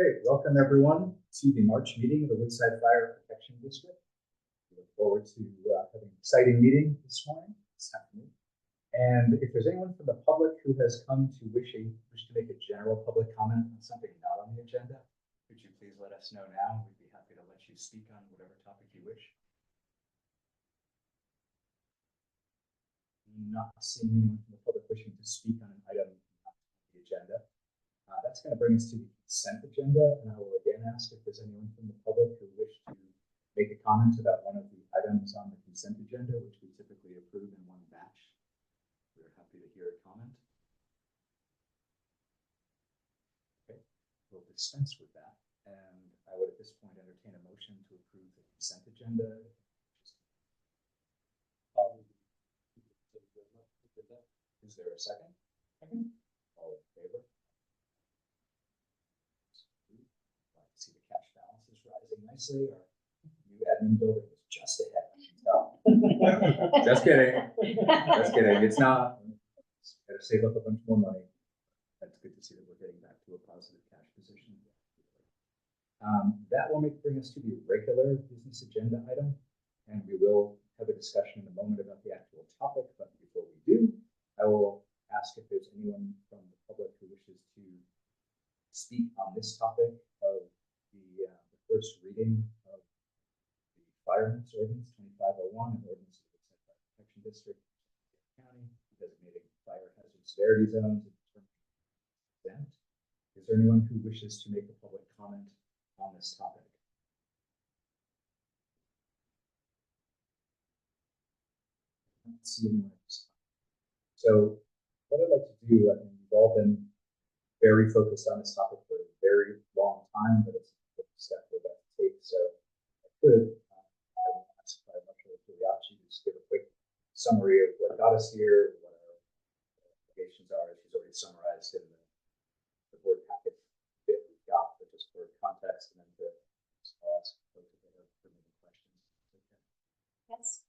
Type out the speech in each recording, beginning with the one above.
Great, welcome everyone to the March meeting of the Woodside Fire Protection District. We look forward to having an exciting meeting this morning, this afternoon. And if there's anyone from the public who has come to wish to make a general public comment on something not on the agenda, could you please let us know now? We'd be happy to let you speak on whatever topic you wish. Not seeing anyone from the public wishing to speak on an item not on the agenda. That's going to bring us to the consent agenda, and I will again ask if there's anyone from the public who wish to make a comment about one of the items on the consent agenda, which we typically approve in one batch. We're happy to hear a comment. Okay, we'll dispense with that, and I would at this point entertain a motion to approve the consent agenda. Is there a second? All in favor? See the cash balance is rising nicely. Our new admin building is just ahead. Just kidding. Just kidding. It's not. Got to save up a bunch more money. That's good to see that we're getting back to a positive cash position. That will bring us to the regular business agenda item, and we will have a discussion in a moment about the actual topic. But before we do, I will ask if there's anyone from the public who wishes to speak on this topic of the first reading of the Fireman's Ordinance 2501, an ordinance of the Woodside Fire Protection District County, designating fire hazard severity zones and determining event. Is there anyone who wishes to make a public comment on this topic? I don't see anyone at this time. So what I'd like to do, I mean, we've all been very focused on this topic for a very long time, but it's a step we're about to take. So I could ask Marshall Giuliacci to just give a quick summary of what got us here, what our obligations are. She's already summarized in the board packet that we've got, but just for context, and then I'll ask folks if they have any questions. Okay. Yes.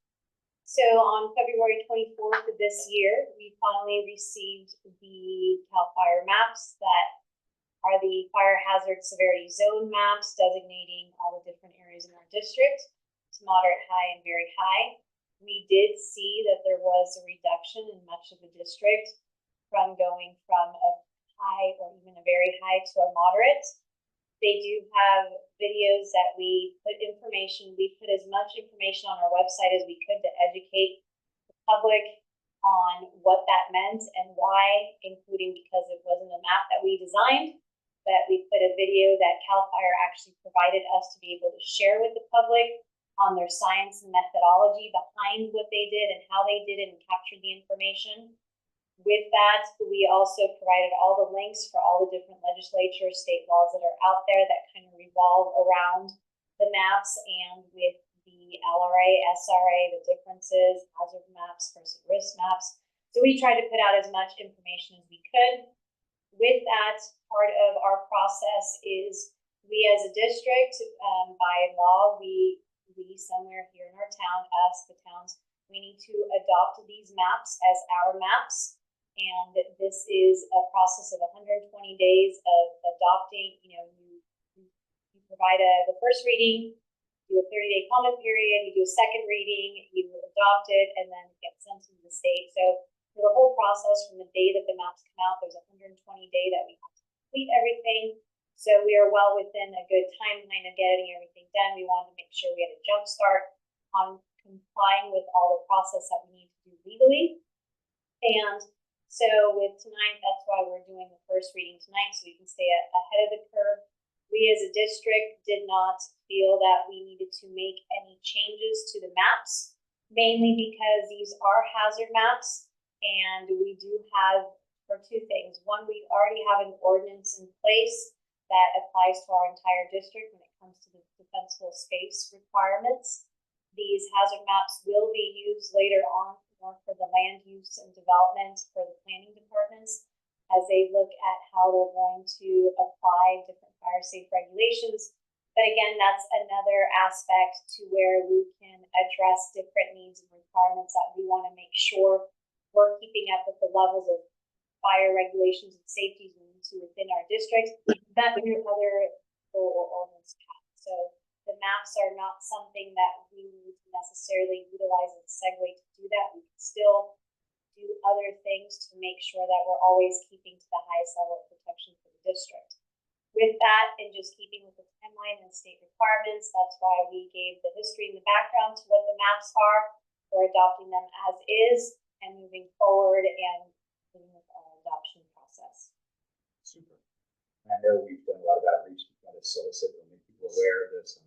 So on February 24th of this year, we finally received the CAL FIRE maps that are the fire hazard severity zone maps designating all the different areas in our district to moderate, high, and very high. We did see that there was a reduction in much of the district from going from a high or even a very high to a moderate. They do have videos that we put information. We put as much information on our website as we could to educate the public on what that meant and why, including because it wasn't a map that we designed, that we put a video that CAL FIRE actually provided us to be able to share with the public on their science and methodology behind what they did and how they did it and captured the information. With that, we also provided all the links for all the different legislatures, state laws that are out there that kind of revolve around the maps, and with the LRA, SRA, the differences, hazard maps versus risk maps. So we tried to put out as much information as we could. With that, part of our process is we as a district, by law, we somewhere here in our town, the towns, we need to adopt these maps as our maps. And this is a process of 120 days of adopting. You provide the first reading, do a 30-day comment period, you do a second reading, you adopt it, and then it gets sent to the state. So for the whole process, from the day that the maps come out, there's a 120 day that we have to complete everything. So we are well within a good timeline of getting everything done. We wanted to make sure we had a jump start on complying with all the process that we need to do legally. And so with tonight, that's why we're doing the first reading tonight, so we can stay ahead of the curve. We as a district did not feel that we needed to make any changes to the maps, mainly because these are hazard maps, and we do have, for two things. One, we already have an ordinance in place that applies to our entire district when it comes to the defensible space requirements. These hazard maps will be used later on more for the land use and development for the planning departments as they look at how they're going to apply different fire safe regulations. But again, that's another aspect to where we can address different needs and requirements that we want to make sure we're keeping up with the levels of fire regulations and safety we need to within our district. That other maps are not something that we need to necessarily utilize as a segue to do that. We can still do other things to make sure that we're always keeping to the highest level of protection for the district. With that, and just keeping with the timeline and state requirements, that's why we gave the history and the background to what the maps are. We're adopting them as is and moving forward and moving with our adoption process. Super. And I know we've done a lot of outreach to try to solicit and make people aware of this on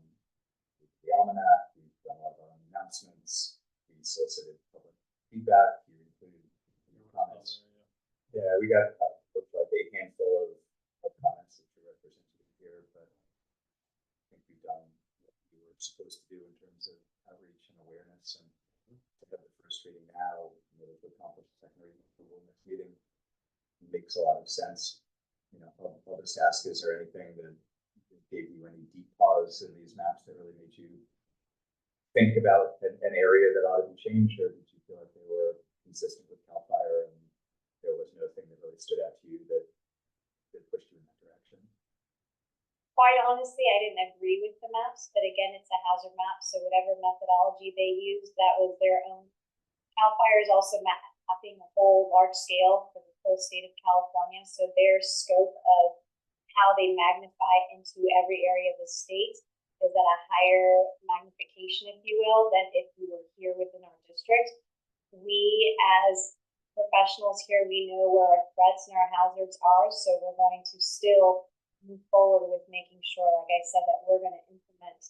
the almanac. We've done a lot of our own announcements. We solicited public feedback. You included your comments. Yeah, we got looked like a handful of comments that you represented here, but I think we've done what we were supposed to do in terms of outreach and awareness. And to have the first reading now, to accomplish the second reading approval next meeting makes a lot of sense. I'll just ask, is there anything that gave you any deep pause in these maps that really made you think about an area that ought to be changed, or did you feel like they were consistent with CAL FIRE and there was no thing that really stood out to you that pushed you in that direction? Quite honestly, I didn't agree with the maps, but again, it's a hazard map, so whatever methodology they used, that was their own. CAL FIRE is also mapping a whole large scale for the whole state of California, so their scope of how they magnify into every area of the state is at a higher magnification, if you will, than if we were here within our district. We, as professionals here, we know where our threats and our hazards are, so we're going to still move forward with making sure, like I said, that we're going to implement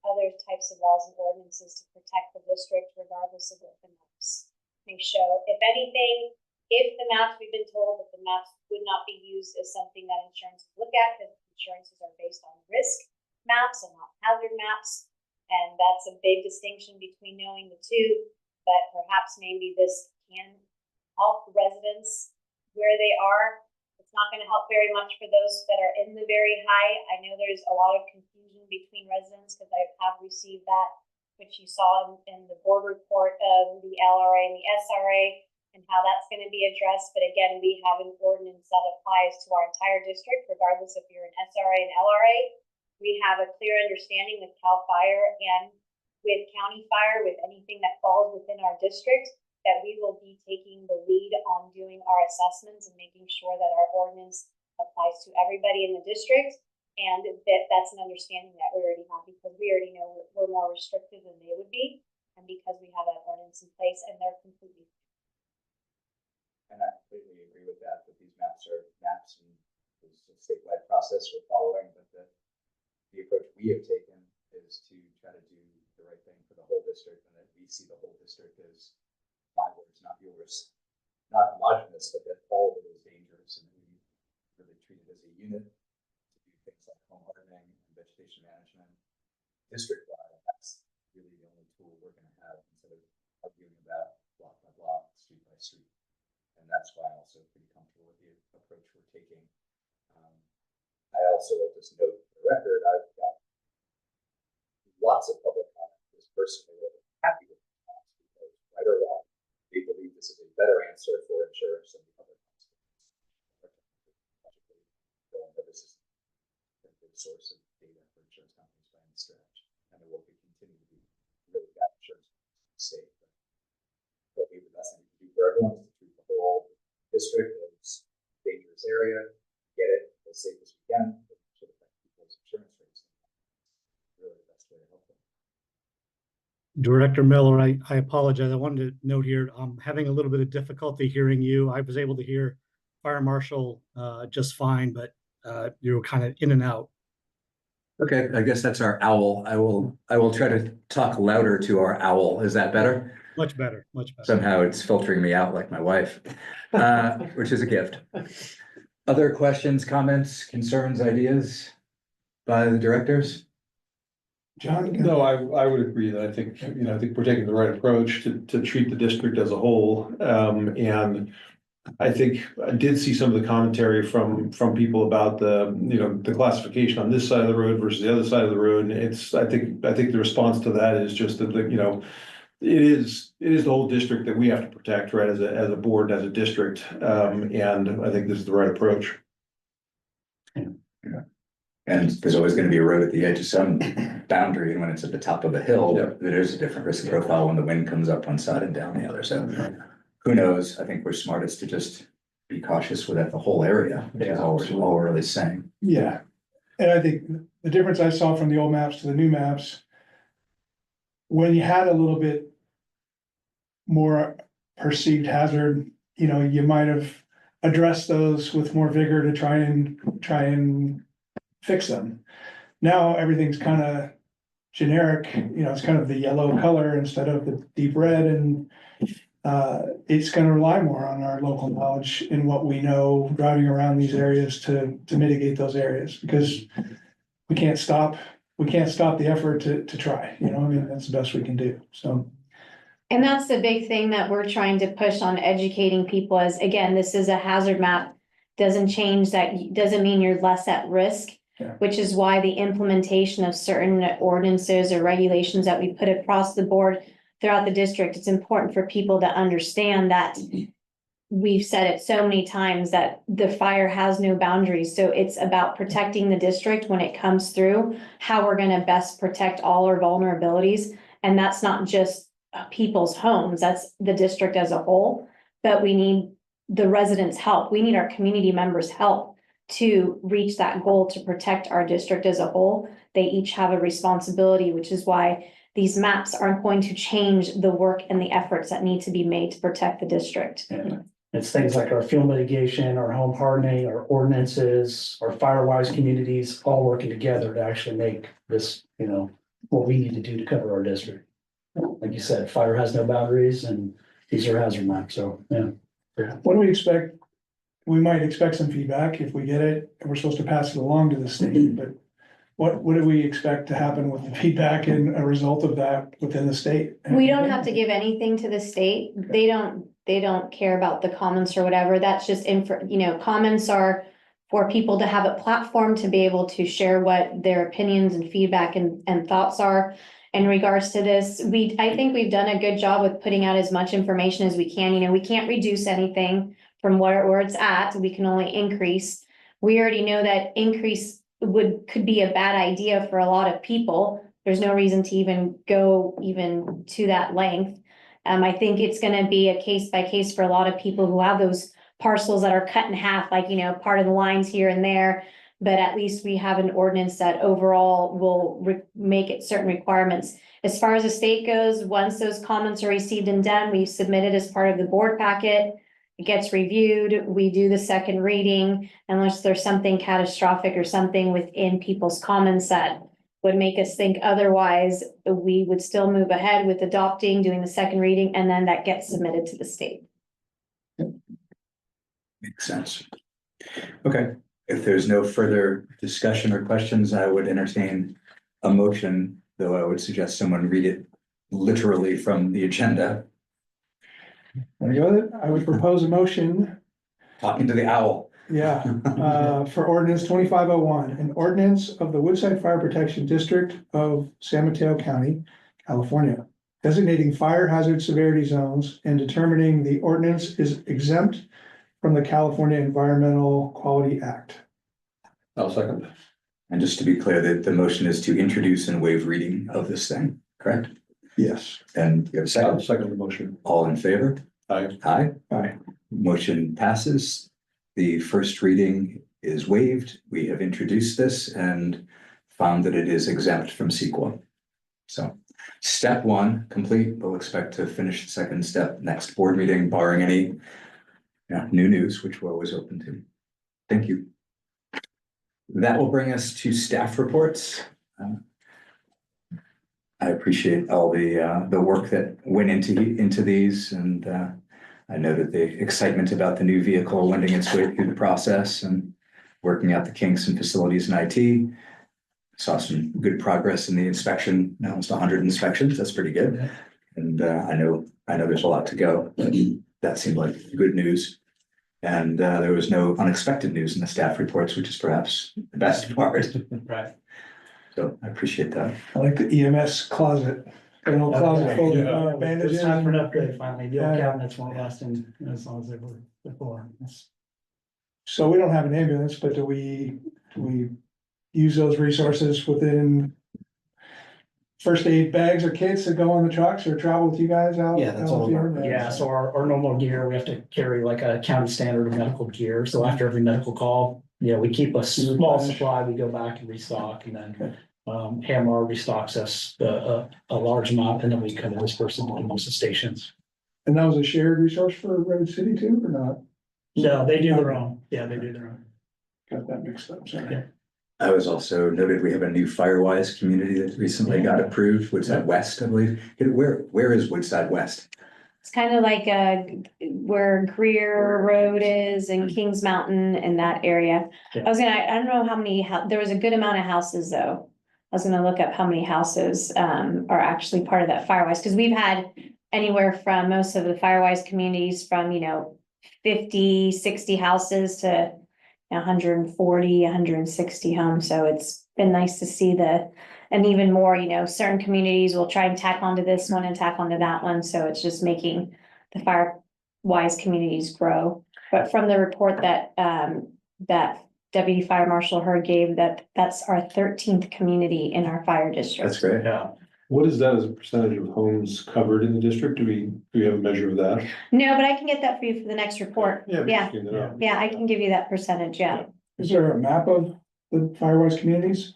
other types of laws and ordinances to protect the district regardless of what the maps may show. If anything, if the maps, we've been told that the maps would not be used as something that insurance would look at, because insurances are based on risk maps and not hazard maps, and that's a big distinction between knowing the two. But perhaps maybe this can help residents where they are. It's not going to help very much for those that are in the very high. I know there's a lot of confusion between residents because I have received that, which you saw in the board report of the LRA and the SRA, and how that's going to be addressed. But again, we have an ordinance that applies to our entire district, regardless if you're an SRA and LRA. We have a clear understanding with CAL FIRE and with County Fire, with anything that falls within our district, that we will be taking the lead on doing our assessments and making sure that our ordinance applies to everybody in the district. And that's an understanding that we already have, because we already know we're more restrictive than they would be, and because we have that ordinance in place and they're completely. And I completely agree with that, that these maps are maps and it's a statewide process we're following, but the approach we have taken is to try to do the right thing for the whole district, and that we see the whole district as my words, not yours, not homogenous, but that all of it is dangerous, and we really treat it as a unit to do things like home hardening and vegetation management district-wide. That's really the only tool we're going to have instead of arguing about block by block, street by street. And that's why I'm also pretty comfortable with the approach we're taking. I also will just note for the record, I've got lots of public comment who's personally really happy with the maps, because right or wrong, they believe this is a better answer for insurance than the other ones. But this is a good source of data for insurance companies by any stretch, and it will continue to be really bad insurance companies in the state. But the best thing we can do for everyone is to treat the whole district as a dangerous area, get it as safe as we can, but sort of affect people's insurance rates. Really the best way to help them. Director Miller, I apologize. I wanted to note here, I'm having a little bit of difficulty hearing you. I was able to hear Fire Marshal just fine, but you were kind of in and out. Okay, I guess that's our owl. I will try to talk louder to our owl. Is that better? Much better, much better. Somehow it's filtering me out like my wife, which is a gift. Other questions, comments, concerns, ideas by the directors? John? No, I would agree that I think we're taking the right approach to treat the district as a whole. And I think I did see some of the commentary from people about the classification on this side of the road versus the other side of the road. And I think the response to that is just that, it is the whole district that we have to protect, right, as a board, as a district. And I think this is the right approach. Yeah. And there's always gonna be a road at the edge of some boundary, and when it's at the top of a hill, Yeah. there's a different risk profile when the wind comes up one side and down the other, so. Who knows, I think we're smartest to just be cautious with that, the whole area, which is all we're really saying. Yeah, and I think the difference I saw from the old maps to the new maps. When you had a little bit more perceived hazard, you know, you might have addressed those with more vigor to try and fix them. Now, everything's kind of generic, you know, it's kind of the yellow color instead of the deep red, and it's gonna rely more on our local knowledge in what we know driving around these areas to mitigate those areas, because we can't stop the effort to try, you know, I mean, that's the best we can do, so. And that's the big thing that we're trying to push on educating people as, again, this is a hazard map. Doesn't change that, doesn't mean you're less at risk. Yeah. Which is why the implementation of certain ordinances or regulations that we put across the board throughout the district, it's important for people to understand that. We've said it so many times that the fire has no boundaries, so it's about protecting the district when it comes through. How we're gonna best protect all our vulnerabilities, and that's not just people's homes, that's the district as a whole. But we need the residents' help, we need our community members' help to reach that goal to protect our district as a whole. They each have a responsibility, which is why these maps aren't going to change the work and the efforts that need to be made to protect the district. Yeah. It's things like our fuel mitigation, our home hardening, our ordinances, our firewise communities, all working together to actually make this, you know, what we need to do to cover our district. Like you said, fire has no boundaries, and these are hazard maps, so, yeah. What do we expect? We might expect some feedback if we get it, and we're supposed to pass it along to the state, but what do we expect to happen with the feedback and a result of that within the state? We don't have to give anything to the state. They don't care about the comments or whatever. That's just comments are for people to have a platform to be able to share what their opinions and feedback and thoughts are in regards to this. I think we've done a good job with putting out as much information as we can. You know, we can't reduce anything from where it's at. We can only increase. We already know that increase could be a bad idea for a lot of people. There's no reason to even go to that length. I think it's gonna be a case by case for a lot of people who have those parcels that are cut in half, like, you know, part of the lines here and there. But at least we have an ordinance that overall will make it certain requirements. As far as the state goes, once those comments are received and done, we submit it as part of the board packet. It gets reviewed, we do the second reading, unless there's something catastrophic or something within people's comments that would make us think otherwise, we would still move ahead with adopting, doing the second reading, and then that gets submitted to the state. Makes sense. Okay, if there's no further discussion or questions, I would entertain a motion, though I would suggest someone read it literally from the agenda. There you go. I would propose a motion, Talking to the owl. for ordinance 2501, an ordinance of the Woodside Fire Protection District of San Mateo County, California, designating fire hazard severity zones and determining the ordinance is exempt from the California Environmental Quality Act. I'll second. And just to be clear, that the motion is to introduce and waive reading of this thing, correct? Yes. And you have a I'll second? second the motion. All in favor? Aye. Aye. Aye. Motion passes. The first reading is waived. We have introduced this and found that it is exempt from CEQA. So step one complete. We'll expect to finish the second step next board meeting, barring any new news, which we're always open to. Thank you. That will bring us to staff reports. I appreciate all the work that went into these, and I noted the excitement about the new vehicle wending its way through the process and working out the kinks and facilities and IT. Saw some good progress in the inspection, almost 100 inspections. That's pretty good. And I know there's a lot to go, but that seemed like good news. And there was no unexpected news in the staff reports, which is perhaps the best part. Right. So I appreciate that. I like the EMS closet. Got an old closet full of bandages. It's time for an upgrade finally. The old Yeah. cabinets won't last as long as they were before. So we don't have an ambulance, but do we use those resources within first aid bags or kits that go on the trucks or travel with you guys out? Yeah, that's out all. with your bags? Yeah, so our normal gear, we have to carry like a county standard of medical gear. So after every medical call, we keep a small Replenish. supply, we go back and restock, and then Hamar restocks us a large amount, and then we come to this person on most of the stations. And that was a shared resource for Road City too, or not? No, they do their own. Yeah, they do their own. Got that mixed up, sorry. Yeah. I was also noted, we have a new Firewise community that recently got approved, Woodside West, I believe. Where is Woodside West? It's kind of like where Greer Road is and Kings Mountain and that area. Yeah. I don't know how many, there was a good amount of houses though. I was gonna look up how many houses are actually part of that Firewise, because we've had anywhere from most of the Firewise communities from, 50, 60 houses to 140, 160 homes. So it's been nice to see and even more, certain communities will try and tack onto this one and tack onto that one. So it's just making the Firewise communities grow. But from the report that Deputy Fire Marshal Hurd gave, that's our 13th community in our fire district. That's great. Yeah. What is that as a percentage of homes covered in the district? Do we have a measure of that? No, but I can get that for you for the next report. Yeah. Yeah, interesting to know. yeah, I can give you that percentage, yeah. Is there a map of the Firewise communities?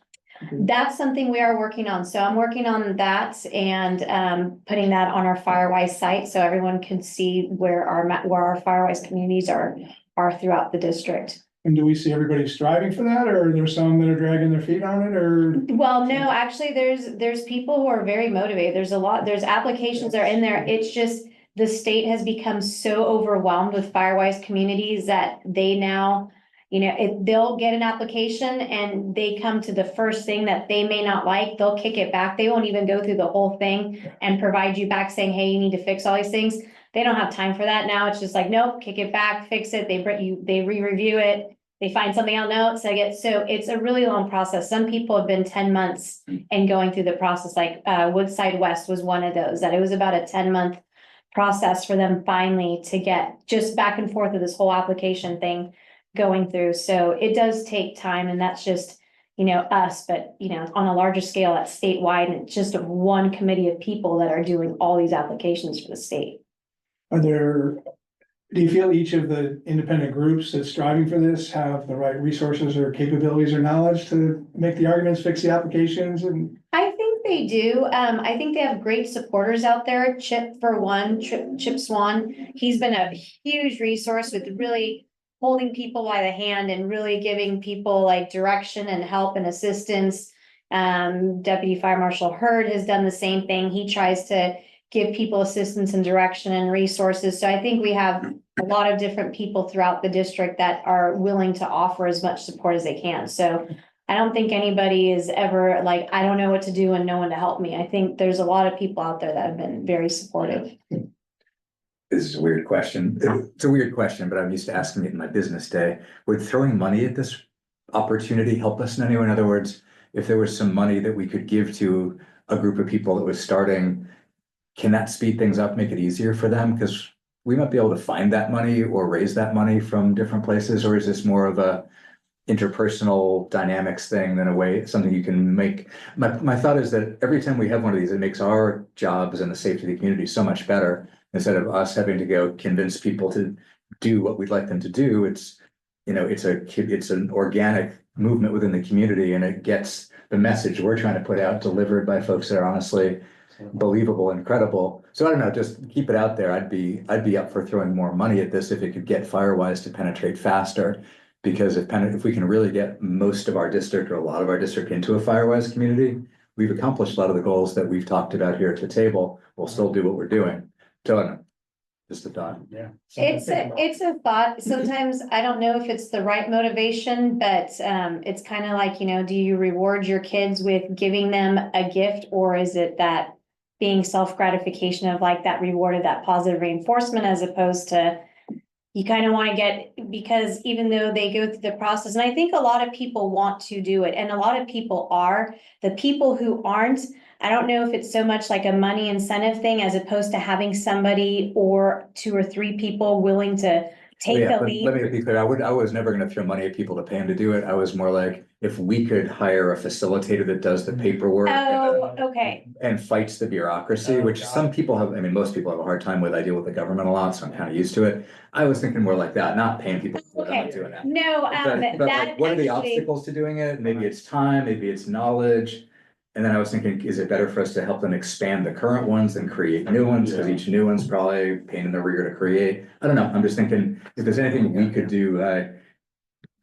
That's something we are working on. So I'm working on that and putting that on our Firewise site so everyone can see where our Firewise communities are throughout the district. And do we see everybody striving for that, or are there some that are dragging their feet on it, or? Well, no, actually, there's people who are very motivated. There's applications that are in there. It's just the state has become so overwhelmed with Firewise communities that they now, they'll get an application and they come to the first thing that they may not like, they'll kick it back. They won't even go through the whole thing and provide you back saying, hey, you need to fix all these things. They don't have time for that now. It's just like, nope, kick it back, fix it. They re-review it. They find something else, no, so it's a really long process. Some people have been 10 months and going through the process, like Woodside West was one of those, that it was about a 10-month process for them finally to get just back and forth of this whole application thing going through. So it does take time, and that's just, us, but on a larger scale, that's statewide, and it's just one committee of people that are doing all these applications for the state. Do you feel each of the independent groups that's striving for this have the right resources or capabilities or knowledge to make the arguments, fix the applications, and? I think they do. I think they have great supporters out there. Chip Swan, he's been a huge resource with really holding people by the hand and really giving people like direction and help and assistance. Deputy Fire Marshal Hurd has done the same thing. He tries to give people assistance and direction and resources. So I think we have a lot of different people throughout the district that are willing to offer as much support as they can. So I don't think anybody is ever like, I don't know what to do and no one to help me. I think there's a lot of people out there that have been very supportive. This is a weird question. It's a weird question, but I'm used to asking it in my business day. Would throwing money at this opportunity help us in any way? In other words, if there was some money that we could give to a group of people that was starting, can that speed things up, make it easier for them? Because we might be able to find that money or raise that money from different places, or is this more of a interpersonal dynamics thing than a way, something you can make? My thought is that every time we have one of these, it makes our jobs and the safety of the community so much better. Instead of us having to go convince people to do what we'd like them to do, it's an organic movement within the community, and it gets the message we're trying to put out delivered by folks that are honestly believable and credible. So I don't know, just keep it out there. I'd be up for throwing more money at this if it could get Firewise to penetrate faster. Because if we can really get most of our district or a lot of our district into a Firewise community, we've accomplished a lot of the goals that we've talked about here at the table. We'll still do what we're doing. So I don't know, just a thought. Yeah. It's a thought. Sometimes I don't know if it's the right motivation, but it's kind of like, do you reward your kids with giving them a gift, or is it that being self-gratification of like that reward of that positive reinforcement, as opposed to you kind of want to get, because even though they go through the process, and I think a lot of people want to do it, and a lot of people are, the people who aren't, I don't know if it's so much like a money incentive thing as opposed to having somebody or 2 or 3 people willing to take Yeah, the but lead. let me be clear, I was never gonna throw money at people to pay them to do it. I was more like, if we could hire a facilitator that does the paperwork. Oh, okay. And fights the bureaucracy, which some people have, I mean, most people have a hard time with. I deal with the government a lot, so I'm kind of used to it. I was thinking more like that, not paying people. I'm not Okay. doing that. No, But that like, what are the actually, obstacles to doing it? Maybe it's time, maybe it's knowledge. And then I was thinking, is it better for us to help them expand the current ones than create new ones? Because each new one's probably a pain in the rear to create. I don't know. I'm just thinking if there's anything we could do,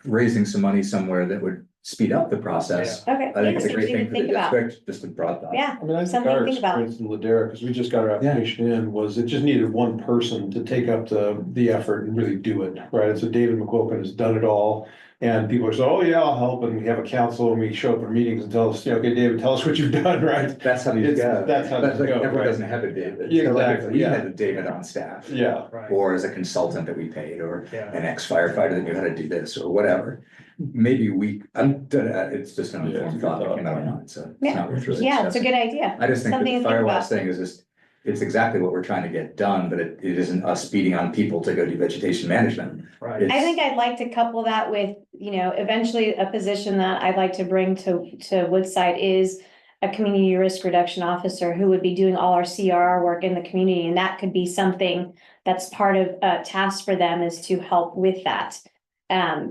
raising some money somewhere that would speed up the process. okay, I think yeah, it's a great something thing to for the think about. district, just a broad thought. Yeah, I mean, I think something to our think about. experience in Ladera, because we just got our application in, was it just needed one person to take up the effort and really do it, right? And so David McQuilkin has done it all. And people are saying, oh yeah, I'll help, and we have a council and we show up at meetings and tell us, okay, David, tell us what you've done, right? That's how these It's- go. that's how these like go, Everyone right. doesn't have a David. Yeah, So, like, if exactly, We yeah. had a David on staff. Yeah, Or as a consultant that we paid, or Yeah. an ex-firefighter that knew how to do this, or whatever. Maybe it's just an Yeah, informed thought that came out of my mind, so. Yeah. It's not worth really Yeah, it's a discussing. good idea. I just think that Something the to think Firewise about. thing is just, it's exactly what we're trying to get done, but it isn't us beating on people to go do vegetation management. Right. It's- I think I'd like to couple that with, eventually a position that I'd like to bring to Woodside is a community risk reduction officer who would be doing all our CRR work in the community, and that could be something that's part of a task for them is to help with that.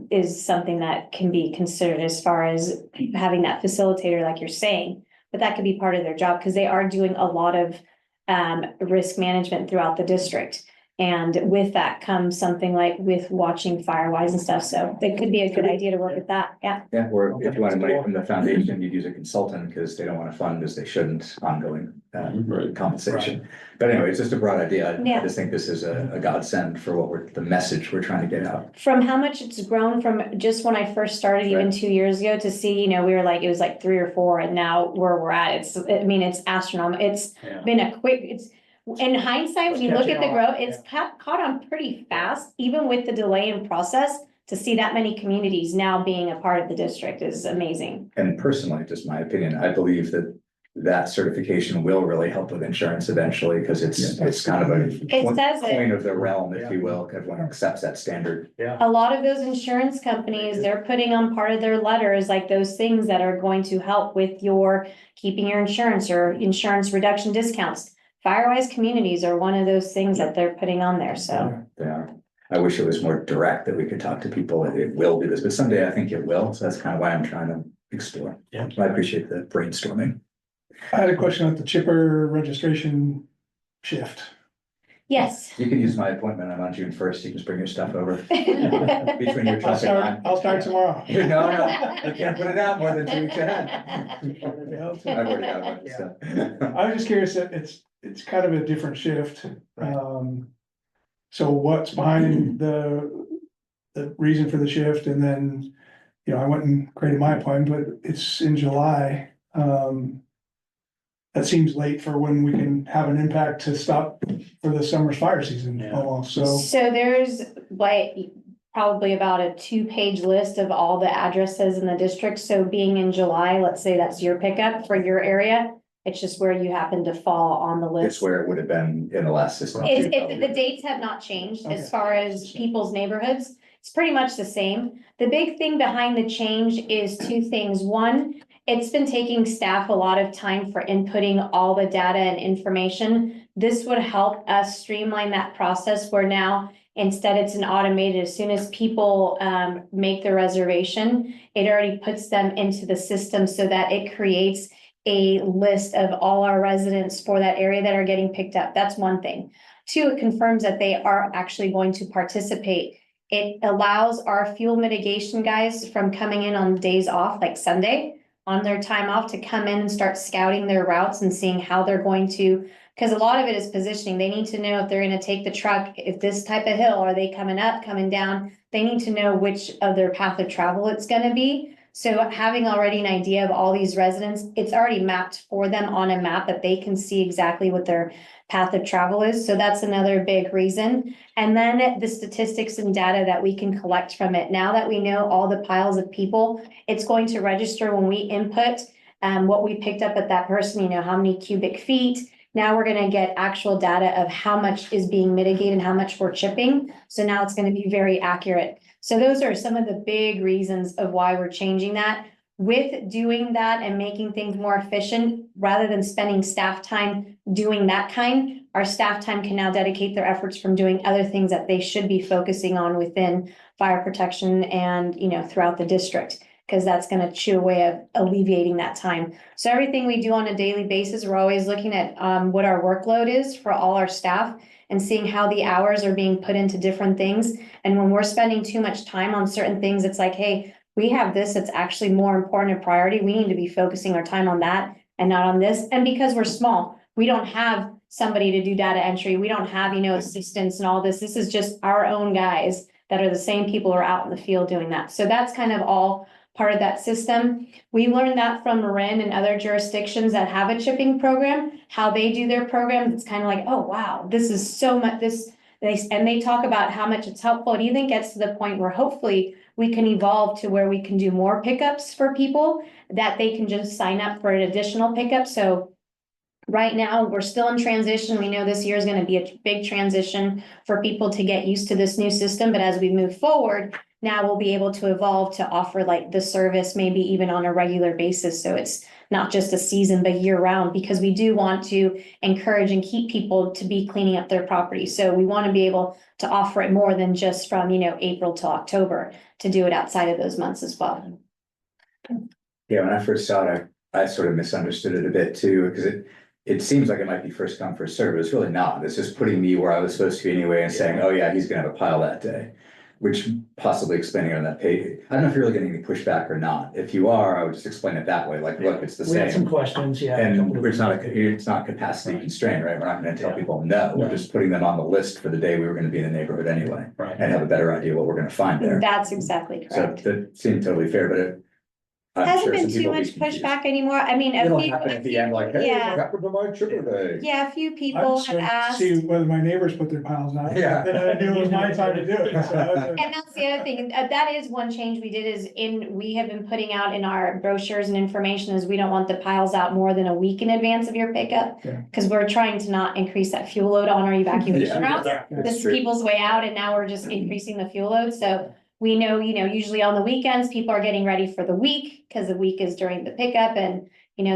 Is something that can be considered as far as having that facilitator, like you're saying, but that could be part of their job, because they are doing a lot of risk management throughout the district. And with that comes something like with watching Firewise and stuff, so it could be a good idea to work with that, yeah. Yeah, or if you wanted money from the foundation, you'd use a consultant because they don't want to fund as they shouldn't ongoing Right. compensation. But anyway, it's just a broad idea. I Yeah. just think this is a godsend for the message we're trying to get out. From how much it's grown from just when I first started, even Right. 2 years ago, to see, we were like, it was like 3 or 4, and now where we're at, it's astronomical. It's Yeah. been in hindsight, when you look at the Catching growth, on, it's caught on pretty fast, even with the delay in process. To see that many communities now being a part of the district is amazing. And personally, just my opinion, I believe that certification will really help with insurance eventually, because it's kind of a It says it. point of the realm, if you will. Everyone accepts that standard. A lot of those insurance companies, they're putting on part of their letters, like those things that are going to help with your keeping your insurance or insurance reduction discounts. Firewise communities are one of those things that they're putting on there, so. They are. I wish it was more direct, that we could talk to people, it will do this, but someday I think it will, so that's kind of why I'm trying to explore. Yeah. I appreciate the brainstorming. I had a question about the chipper registration shift. Yes. You can use my appointment, I'm on June 1st, you can just bring your stuff over. Between your I'll truck and I'll start tomorrow. No, you can't put it out more than 2 weeks ahead. I've already got a bunch of stuff. I was just curious, that it's kind of a different shift. So what's behind the reason for the shift? And then, I went and created my appointment, but it's in July. That seems late for when we can have an impact to stop for the summer's fire season Yeah. almost, so. So there's like probably about a 2-page list of all the addresses in the district. So being in July, let's say that's your pickup for your area. It's just where you happen to fall on the list. It's where it would have been in the last system. The dates have not changed as Okay. far as people's neighborhoods. It's pretty much the same. The big thing behind the change is 2 things. One, it's been taking staff a lot of time for inputting all the data and information. This would help us streamline that process where now instead it's an automated, as soon as people make the reservation, it already puts them into the system so that it creates a list of all our residents for that area that are getting picked up. That's one thing. 2, it confirms that they are actually going to participate. It allows our fuel mitigation guys from coming in on days off, like Sunday, on their time off, to come in and start scouting their routes and seeing how they're going to, because a lot of it is positioning. They need to know if they're going to take the truck, if this type of hill, are they coming up, coming down? They need to know which of their path of travel it's going to be. So having already an idea of all these residents, it's already mapped for them on a map that they can see exactly what their path of travel is. So that's another big reason. And then the statistics and data that we can collect from it. Now that we know all the piles of people, it's going to register when we input what we picked up at that person, how many cubic feet, Now we're gonna get actual data of how much is being mitigated, how much we're chipping. So now it's gonna be very accurate. So those are some of the big reasons of why we're changing that. With doing that and making things more efficient, rather than spending staff time doing that kind, our staff time can now dedicate their efforts from doing other things that they should be focusing on within fire protection and, throughout the district. Because that's gonna chew away of alleviating that time. So everything we do on a daily basis, we're always looking at what our workload is for all our staff and seeing how the hours are being put into different things. And when we're spending too much time on certain things, it's like, hey, we have this, it's actually more important and priority. We need to be focusing our time on that and not on this. And because we're small, we don't have somebody to do data entry. We don't have, assistants and all this. This is just our own guys that are the same people who are out in the field doing that. So that's kind of all part of that system. We learned that from Marin and other jurisdictions that have a chipping program, how they do their programs. It's kind of like, oh, wow, this is so much, they talk about how much it's helpful. And even gets to the point where hopefully we can evolve to where we can do more pickups for people that they can just sign up for an additional pickup. So right now, we're still in transition. We know this year is going to be a big transition for people to get used to this new system. But as we move forward, now we'll be able to evolve to offer like the service, maybe even on a regular basis. So it's not just a season, but year round, because we do want to encourage and keep people to be cleaning up their property. So we want to be able to offer it more than just from, April to October, to do it outside of those months as well. Yeah, when I first saw it, I sort of misunderstood it a bit too, because it seems like it might be first come, first served, but it's really not. It's just putting me where I was supposed to be anyway and saying, oh yeah, he's gonna have a pile that day. Which possibly explaining on that page, I don't know if you're really getting any pushback or not. If you are, I would just explain it that way, like, look, it's the We had some same. questions, yeah. And it's not capacity constrained, right? We're not gonna tell people no, we're just putting them on the list for the day we were gonna be in the neighborhood anyway. Right. And have a better idea what we're gonna find there. That's exactly So correct. that seemed totally fair, but I'm Hasn't sure been some too people will be much confused. pushback anymore. I mean, It'll happen at the end, like, hey, Yeah. what happened to my chipper day? Yeah, a few I people just have went to asked. see whether my neighbors put their piles out. Yeah. Then I knew it was my time to do it. So And that's the other thing, that is one change we did we have been putting out in our brochures and information is we don't want the piles out more than a week in advance of your pickup. Yeah. Cause we're trying to not increase that fuel load on our evacuation Yeah. routes. Yeah. This is people's way out and now we're just increasing the fuel load, so. We know, usually on the weekends, people are getting ready for the week, cause the week is during the pickup and,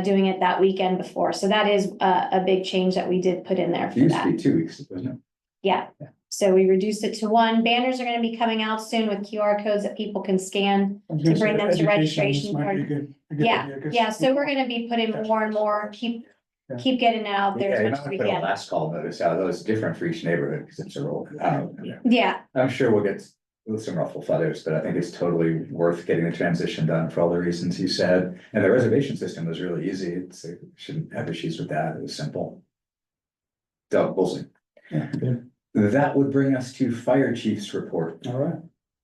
doing it that weekend before, so that is a big change that we did put in there It for used to that. be 2 weeks, wasn't it? Yeah, so we reduced it to 1. Banners are gonna be coming out soon with QR codes that people can scan. I was gonna To bring say, them to education, registration this might be card. a good Yeah, idea, 'cause- yeah, so we're gonna be putting more and more, keep getting it out there Yeah, as you much might as we put a can. last call notice out, though it's different for each neighborhood, because it's a role. Yeah, I'm sure we'll get some ruffle feathers, but I think it's totally worth getting the transition done for all the reasons you said. And the reservation system was really easy. Shouldn't have issues with that. It was simple. So we'll see. Yeah, good. That would bring us to fire chief's report. All right.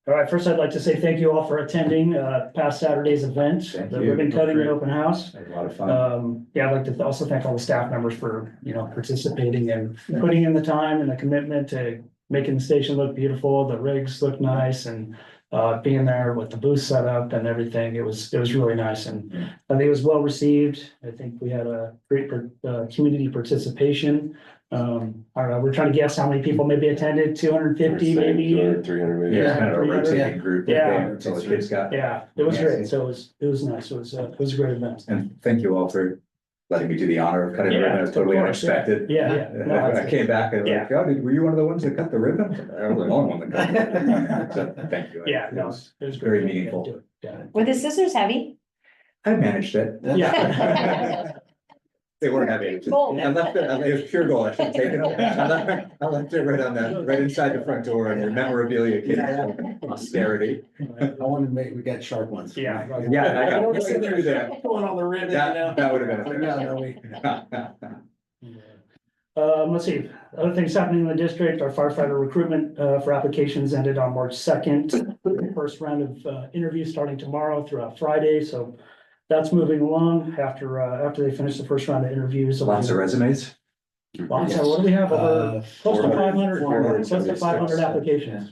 All right, first I'd like to say thank you all for attending past Saturday's event, Thank the you. ribbon cutting Great. and open house. Had a lot of fun. Yeah, I'd like to also thank all the staff members for, participating and putting in the time and the commitment to making the station look beautiful. The rigs look nice and being there with the booth set up and everything. It was really nice and I think it was well received. I think we had a great community participation. I don't know, we're trying to guess how many people maybe attended, 250 maybe. 300 maybe. Yeah, kind of a 300. rotating group. Yeah. Until the kids got. Yeah, it was great. So it was nice. It was a great event. And thank you all for letting me do the honor of cutting the Yeah, ribbon. It was totally of course, yeah. unexpected. Yeah. No, I came back and like, oh, were you one of the ones that cut the ribbon? I was the only one that cut the ribbon. So thank you. Yeah, It no, was- it was very great. meaningful. Yeah. were the scissors heavy? I managed it. Yeah. They weren't heavy. Gold. I left it, it was pure gold. I should have taken it. I left it right on the, right inside the front door and your memorabilia case for posterity. I wanted to make, we got sharp ones. Yeah. Yeah, I know. Through there. Pulling on the ribbon, That would have been. Let's see, other things happening in the district, our firefighter recruitment for applications ended on March 2nd. First round of interviews starting tomorrow throughout Friday, so that's moving along after they finish the first round of interviews. Lots of resumes. Lots of, what do we have, over close to 500, 400, close to 500 applications.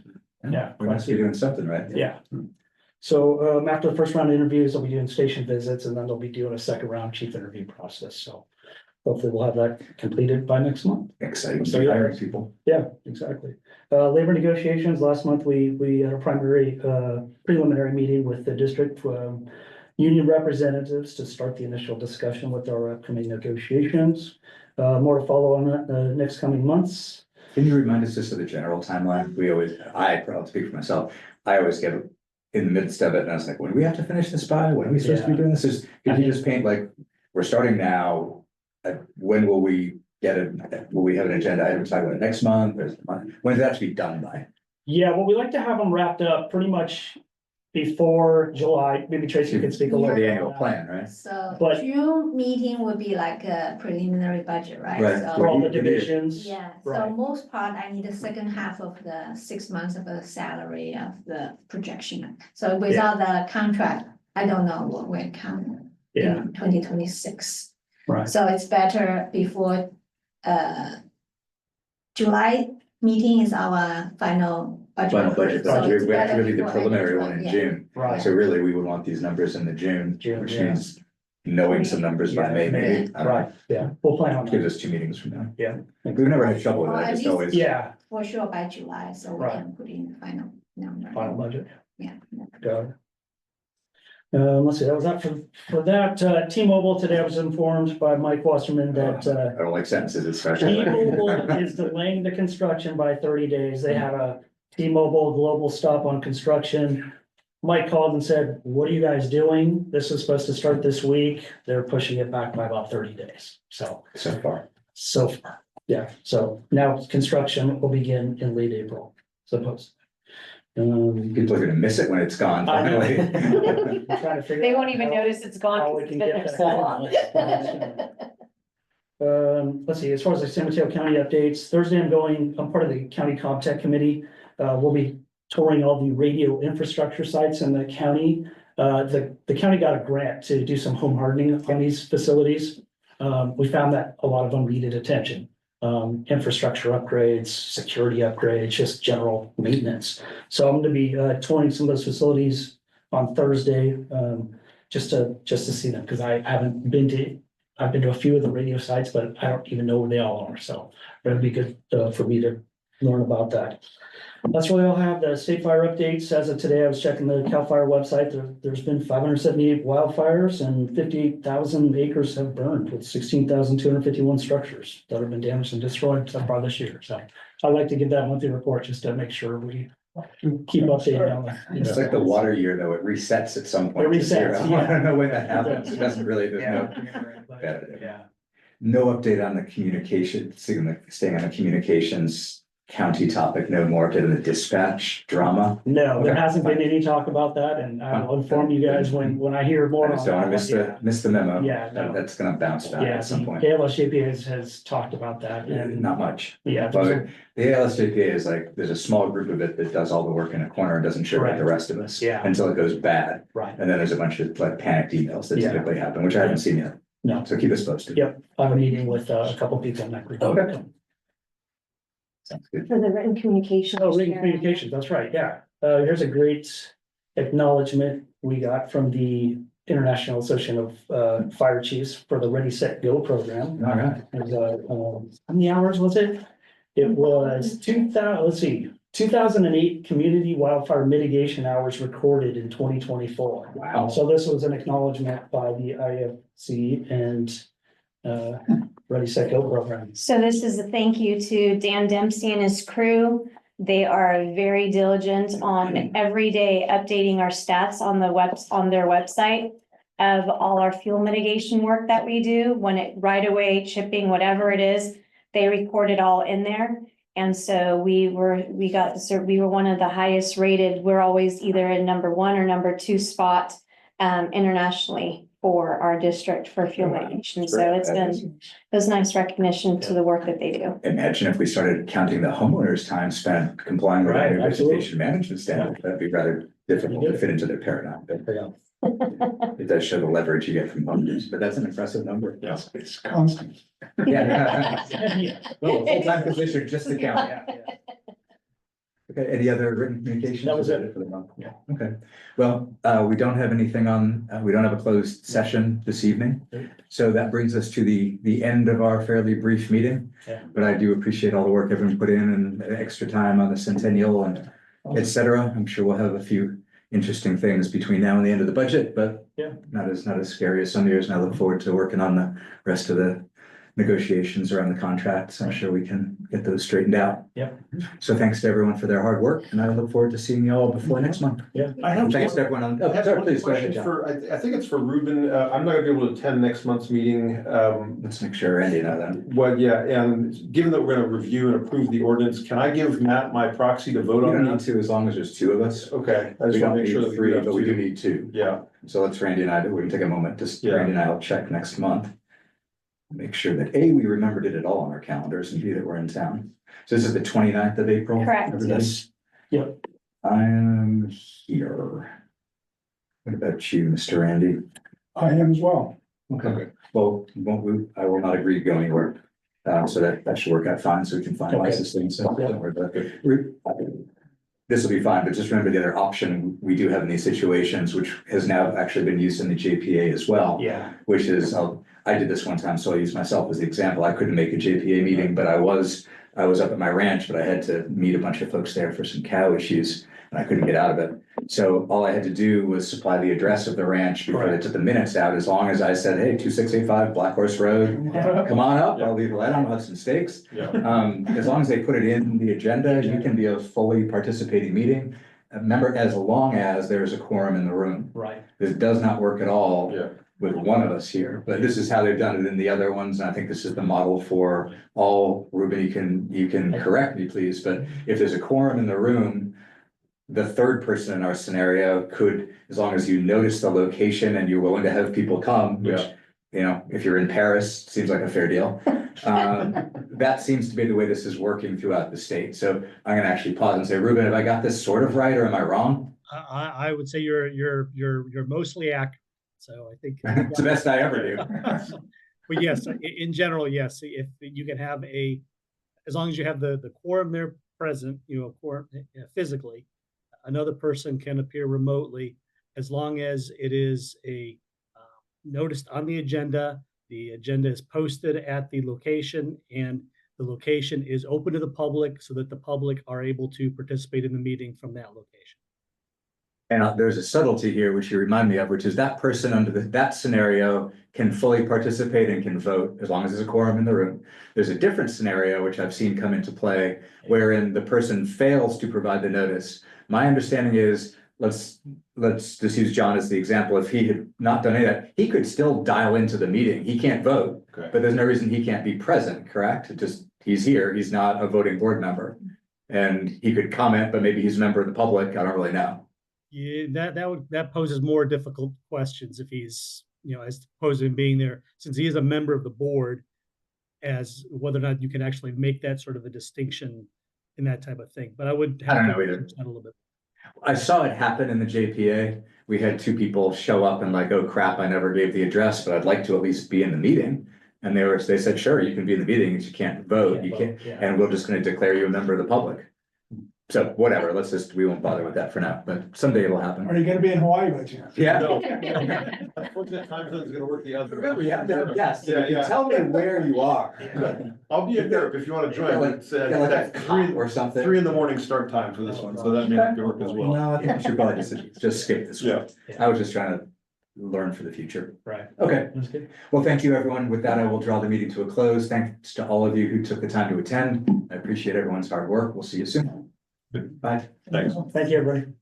Yeah. We must be doing something right. Yeah. So after the first round of interviews, they'll be doing station visits and then they'll be doing a second round chief interview process, so. hopefully we'll have that completed by next month. Exciting to So, be yeah. hiring people. Yeah, exactly. Labor negotiations, last month, we had a primary, preliminary meeting with the district, union representatives to start the initial discussion with our upcoming negotiations. More to follow on that, next coming months. Can you remind us just of the general timeline? I probably speak for myself, I always get in the midst of it and I was like, when do we have to finish this by? When are we supposed to be doing this? Could you just paint like, we're starting now, when will we will we have an agenda item talking about it next month? Or when does that have to be done by? Yeah, well, we like to have them wrapped up pretty much before July. Maybe Tracy can speak a little For bit. the annual on that. plan, right? So But- June meeting would be like a preliminary budget, right? Right. So- For all the We need- divisions. Yeah, so Right. most part, I need the second half of the 6 months of the salary of the projection. So without the contract, I don't know what will come Yeah, in 2026. right. So it's better before, July meeting is our final budget. Final budget, So it's we better actually did the before preliminary end of one in yeah. June. Right. So really, we would want these numbers in the June, June, which yeah. means knowing some numbers by Yeah, May, maybe. I don't know. Right, yeah, we'll plan on Gives that. us 2 meetings from now. Yeah. We've never had trouble with it, Well, I at just least- always. Yeah, For sure by July, so we Right. can put in the final number. final budget. Yeah. Got it. Let's see, that was that for that, T-Mobile today, I was informed by Mike Wasserman that, I don't like sentences, especially. T-Mobile is delaying the construction by 30 days. They had a T-Mobile global stop on construction. Mike called and said, what are you guys doing? This is supposed to start this week. They're pushing it back by about 30 days. So So far. yeah, so now construction will begin in late April, suppose. People are gonna miss it when it's gone I know. finally. I'm trying to figure They out won't even how- notice it's how gone we because can it's been get there that so long. Let's see, as far as the San Mateo County updates, Thursday I'm part of the county ComTech committee. We'll be touring all the radio infrastructure sites in the county. The county got a grant to do some home hardening on these facilities. We found that a lot of them needed attention. Infrastructure upgrades, security upgrades, just general maintenance. So I'm gonna be touring some of those facilities on Thursday, just to see them, because I've been to a few of the radio sites, but I don't even know where they all are, so it'd be good for me to learn about that. That's really all I have. The state fire updates. As of today, I was checking the CAL FIRE website. There's been 578 wildfires and 58,000 acres have burned with 16,251 structures that have been damaged and destroyed so far this year. So I'd like to give that monthly report just to make sure we keep updated on that. It's like the water year, though, it resets at some point. It to zero. resets, yeah. I don't know when that happens, it doesn't really, there's no, Yeah. no update on the communication, staying on the communications county topic, no more update on the dispatch drama. No, there Okay. hasn't been any talk about that, and I will inform you guys when I hear more I on just don't wanna that. miss the memo. Yeah, no. That's gonna bounce back Yeah, at some the point. ALSJP has talked about that, and Not much. yeah, But there's the ALSJPA is like, there's a small group of it that does all the work in a corner and doesn't share with the Correct. rest of us. Yeah. Until it goes bad, right. and then there's a bunch of like panicked emails that Yeah. typically happen, which I haven't seen yet. No. So keep us posted. Yep, I have a meeting with a couple people in that group. Okay. Sounds good. For the written communication. Oh, written communications, that's right, yeah. Here's a great acknowledgement we got from the International Association of Fire Chiefs for the Ready, Set, Go program. All right. It was, how many hours was it? It was 2008 community wildfire mitigation hours recorded in 2024. Wow. So this was an acknowledgement by the IFC and Ready, Set, Go program. So this is a thank you to Dan Dempsey and his crew. They are very diligent on every day updating our stats on on their website of all our fuel mitigation work that we do. When it right away, chipping, whatever it is, they record it all in there. And so we were one of the highest rated. We're always either in number 1 or number 2 spot internationally for our district for fuel mitigation. So it was nice recognition to the work that they do. Imagine if we started counting the homeowners' time spent complying with Right, our new absolutely. vegetation management standard, that'd be rather difficult to fit into their paradigm, but it does show the leverage you get from homeowners, but that's an impressive number. Yes, it's constant. Yeah. Yeah. Well, full-time position just to count. Okay, any other written communications? That was it. For the month? Yeah. Okay, well, we don't have anything on, we don't have a closed session this evening. Nope. So that brings us to the end of our fairly brief meeting. Yeah. But I do appreciate all the work everyone put in and the extra time on the centennial and et cetera. I'm sure we'll have a few interesting things between now and the end of the budget, but Yeah. not as scary as some years. And I look forward to working on the rest of the negotiations around the contracts. I'm sure we can get those straightened out. Yep. So thanks to everyone for their hard work, and I look forward to seeing you all before next month. Yeah. I have And thanks to everyone on, I oh, have sorry, one please go ahead, question John. for, I think it's for Ruben. I'm not gonna be able to attend next month's meeting. Let's make sure Andy knows that. Well, yeah, and given that we're gonna review and approve the ordinance, can I give Matt my proxy to vote We on don't need that? to, as long as there's two of us. Okay, I We just don't wanna make sure need that we three, have but we do two. need two. Yeah, So let's Randy and I, we can take a moment, just Yeah. Randy and I will check next month. Make sure that A, we remembered it all on our calendars, and B, that we're in town. So this is the 29th of April? Correct. Everybody? Yes. Yep. I am here. What about you, Mr. Randy? I am as well. Okay, well, I will not agree to go anywhere. So that should work out fine, so we can finalize Okay. this thing, so don't worry about it. This will be fine, but just remember the other option we do have in these situations, which has now actually been used in the JPA as well. Yeah. Which is, I did this one time, so I'll use myself as the example. I couldn't make a JPA meeting, but I was up at my ranch, but I had to meet a bunch of folks there for some cow issues, and I couldn't get out of it. So all I had to do was supply the address of the ranch before they took the minutes out, as long as I said, hey, 2685 Black Horse Road, come on up, I'll leave a light on, we'll have some steaks. yeah. As long as they put it in the agenda, you can be a fully participating meeting. Remember, as long as there's a quorum in the room. Right. This does not work at all Yeah. with one of us here, but this is how they've done it in the other ones, and I think this is the model for all. Ruben, you can correct me, please, but if there's a quorum in the room, the third person in our scenario could, as long as you notice the location and you're willing to have people come, which, Yeah. you know, if you're in Paris, seems like a fair deal. That seems to be the way this is working throughout the state. So I'm gonna actually pause and say, Ruben, have I got this sort of right, or am I wrong? I would say you're mostly accurate. So I think. It's the best I ever do. But yes, in general, yes, if you can have as long as you have the quorum there present, quorum physically, another person can appear remotely, as long as it is noticed on the agenda is posted at the location, and the location is open to the public so that the public are able to participate in the meeting from that location. And there's a subtlety here, which you remind me of, which is that person under that scenario can fully participate and can vote as long as there's a quorum in the room. There's a different scenario, which I've seen come into play, wherein the person fails to provide the notice. My understanding is, let's just use John as the example. If he had not done any of that, he could still dial into the meeting. He can't vote, Okay. but there's no reason he can't be present, correct? It just, he's here, he's not a voting board member. And he could comment, but maybe he's a member of the public, I don't really know. Yeah, that poses more difficult questions if he's, as opposed to him being there, since he is a member of the board, as whether or not you can actually make that sort of a distinction in that type of thing. But I would I have don't to know either. understand a little bit. I saw it happen in the JPA. We had two people show up and like, oh crap, I never gave the address, but I'd like to at least be in the meeting. And they said, sure, you can be in the meeting, but you can't vote, you can't, Yeah. and we're just gonna declare you a member of the public. So whatever, we won't bother with that for now, but someday it'll happen. Are you gonna be in Hawaii by chance? Yeah. No. Unfortunately, time zone's gonna work the other. Remember, you have to have guests. Yeah, yeah. Tell me where you are. I'll be in Europe if you wanna join. Like It's, like a cop or something. 3 a.m. start time for this one, so that may have to work as well. No, I think we should probably just skip this one. Yeah. I was just trying to learn for the future. Right. Okay. That's good. Well, thank you, everyone. With that, I will draw the meeting to a close. Thanks to all of you who took the time to attend. I appreciate everyone's hard work. We'll see you soon. Bye. Thanks. Thank you, everybody.